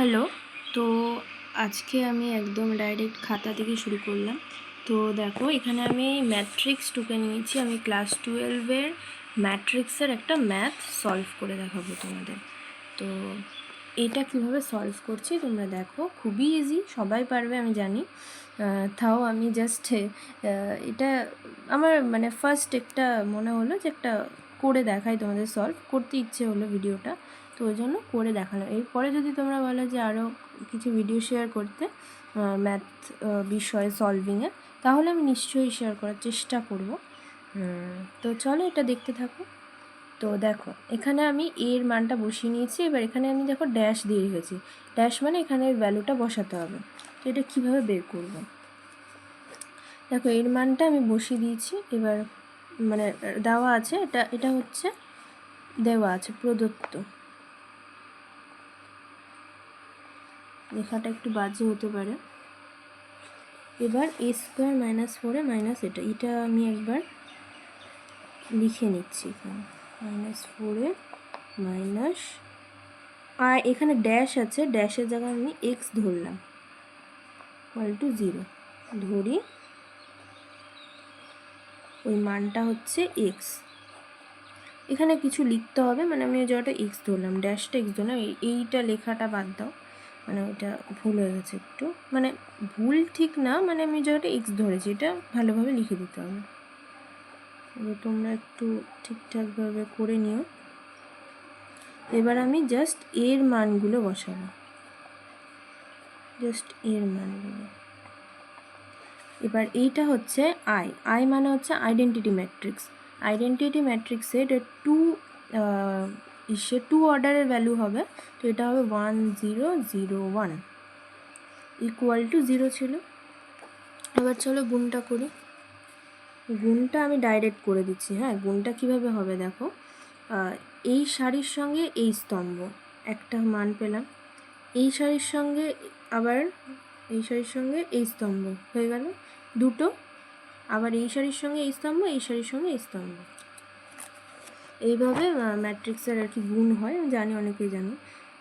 Hello. তো আজকে আমি একদম ডাইরেক্ট খাতা থেকে শুরু করলাম। তো দেখো, এখানে আমি ম্যাট্রিক্স টুকে নিয়েছি। আমি ক্লাস 12-এর ম্যাট্রিক্সের একটা ম্যাথ সলভ করে দেখাবো তোমাদের। তো এটা কিভাবে সলভ করছি তোমরা দেখো, খুবই ইজি, সবাই পারবে আমি জানি। তাও আমি জাস্ট এটা আমার ফার্স্ট একটা মনে হলো যে একটা করে দেখাই, তোমাদের সলভ করতে ইচ্ছে হলো ভিডিওটা, তো ওই জন্য করে দেখানো। এরপরে যদি তোমরা বলো যে আরও কিছু ভিডিও শেয়ার করতে ম্যাথ বিষয়ে সলভিংয়ে, তাহলে আমি নিশ্চয়ই শেয়ার করার চেষ্টা করব। তো চলো এটা দেখতে থাকো। তো দেখো, এখানে আমি এর মানটা বসিয়ে নিয়েছি। এবার এখানে আমি দেখো ড্যাশ দিয়ে রেখেছি। ড্যাশ মানে এখানের ভ্যালুটা বসাতে হবে। তো এটা কীভাবে বের করব? দেখো, এর মানটা আমি বসিয়ে দিয়েছি। এবার দেওয়া আছে, এটা হচ্ছে দেওয়া আছে, প্রদত্ত। লেখাটা একটু বাজে হতে পারে। এবার a² - 4a মাইনাস এটা আমি একবার লিখে নিচ্ছি এখানে। -4a মাইনাস, আর এখানে ড্যাশ আছে, ড্যাশের জায়গায় আমি x ধরলাম, =0 ধরি। ওই মানটা হচ্ছে x। এখানে কিছু লিখতে হবে, আমি ওই জায়গাটা x ধরলাম, ড্যাশটা x ধরলাম। এইটা লেখাটা বাদ দাও, ওইটা ভুল হয়ে গেছে একটু, ভুল ঠিক না, আমি জায়গাটা x ধরেছি, এটা ভালোভাবে লিখে দিতে হবে। তোমরা একটু ঠিকঠাকভাবে করে নিও। এবার আমি জাস্ট এর মানগুলো বসাবো, এর মানগুলো। এবার এইটা হচ্ছে আই মানে হচ্ছে আইডেন্টিটি ম্যাট্রিক্স। আইডেন্টিটি ম্যাট্রিক্সে এটা টু অর্ডারের ভ্যালু হবে। তো এটা হবে 1 0 0 1 = 0 ছিল। এবার চলো গুণটা করি। গুণটা আমি ডাইরেক্ট করে দিচ্ছি। হ্যাঁ, গুণটা কিভাবে হবে দেখো, এই সারির সঙ্গে এই স্তম্ভ একটা মান পেলাম, এই সারির সঙ্গে আবার এই সারির সঙ্গে এই স্তম্ভ হয়ে গেল দুটো, আবার এই সারির সঙ্গে এই স্তম্ভ, এই সারির সঙ্গে এই স্তম্ভ। এইভাবে ম্যাট্রিক্সের আর কি গুণ হয়, আমি জানি, অনেকেই জানো।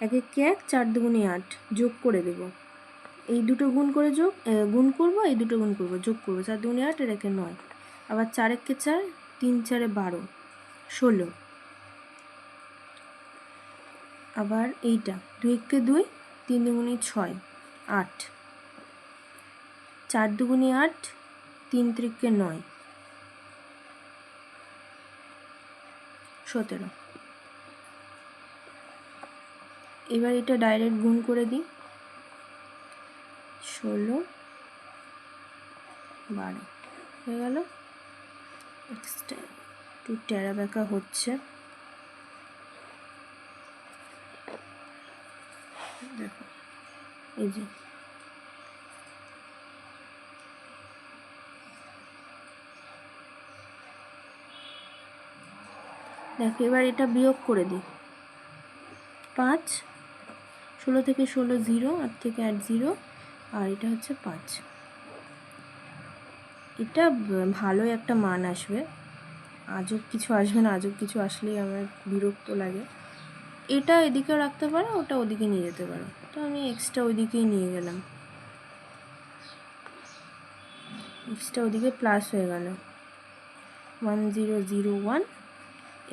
1 1 1 4 2 8 যোগ করে দেব। এই দুটো গুণ করে গুণ করব, এই দুটো গুণ করব, যোগ করব। 4 2 8 আর 1 9। আবার 4 1 4, 3 4 12 16। আবার এইটা 2 1 2, 3 2 6 8, 4 2 8, 3 3 9 17। এবার এটা ডাইরেক্ট গুণ করে দিই, 16 12 হয়ে গেল। একটু টেরা বেঁকা হচ্ছে, দেখো এই যে। দেখো, এবার এটা বিয়োগ করে দিই। 5, 16 থেকে 16 0, 8 থেকে 8 0, আর এটা হচ্ছে 5। এটা ভালোই একটা মান আসবে, আজব কিছু আসবে না। আজব কিছু আসলেই আমার বিরক্ত লাগে। এটা এদিকেও রাখতে পারো, ওটা ওদিকে নিয়ে যেতে পারো। তো আমি এক্সট্রা ওইদিকেই নিয়ে গেলাম, এক্সট্রা ওদিকে প্লাস হয়ে গেল 1 0 0 1।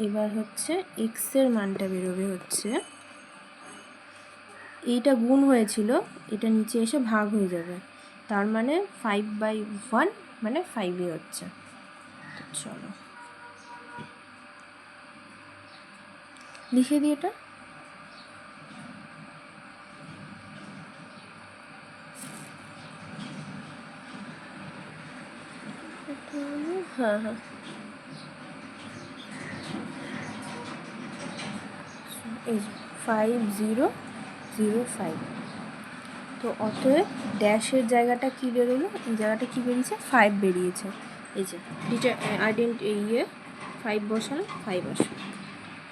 এবার হচ্ছে এক্সের মানটা বেরোবে হচ্ছে, এইটা গুণ হয়েছিল, এটা নিচে এসে ভাগ হয়ে যাবে, তার মানে 5/1 মানে 5ই হচ্ছে। তো চলো লিখে দিই এটা। হ্যাঁ হ্যাঁ, এই 5 0 0 5। তো অতএব ড্যাশের জায়গাটা কী বেরোলো, এই জায়গাটা কী বেরিয়েছে, 5 বেরিয়েছে। এই যে ইয়ে 5 বসালাম, 5 আসলো।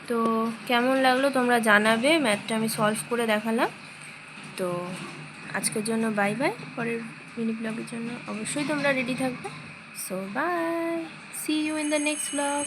তো কেমন লাগলো তোমরা জানাবে, ম্যাথটা আমি সলভ করে দেখালাম। তো আজকের জন্য বাই বাই, পরের মিনি ব্লগের জন্য অবশ্যই তোমরা রেডি থাকবে। So bye, see you in the next blog.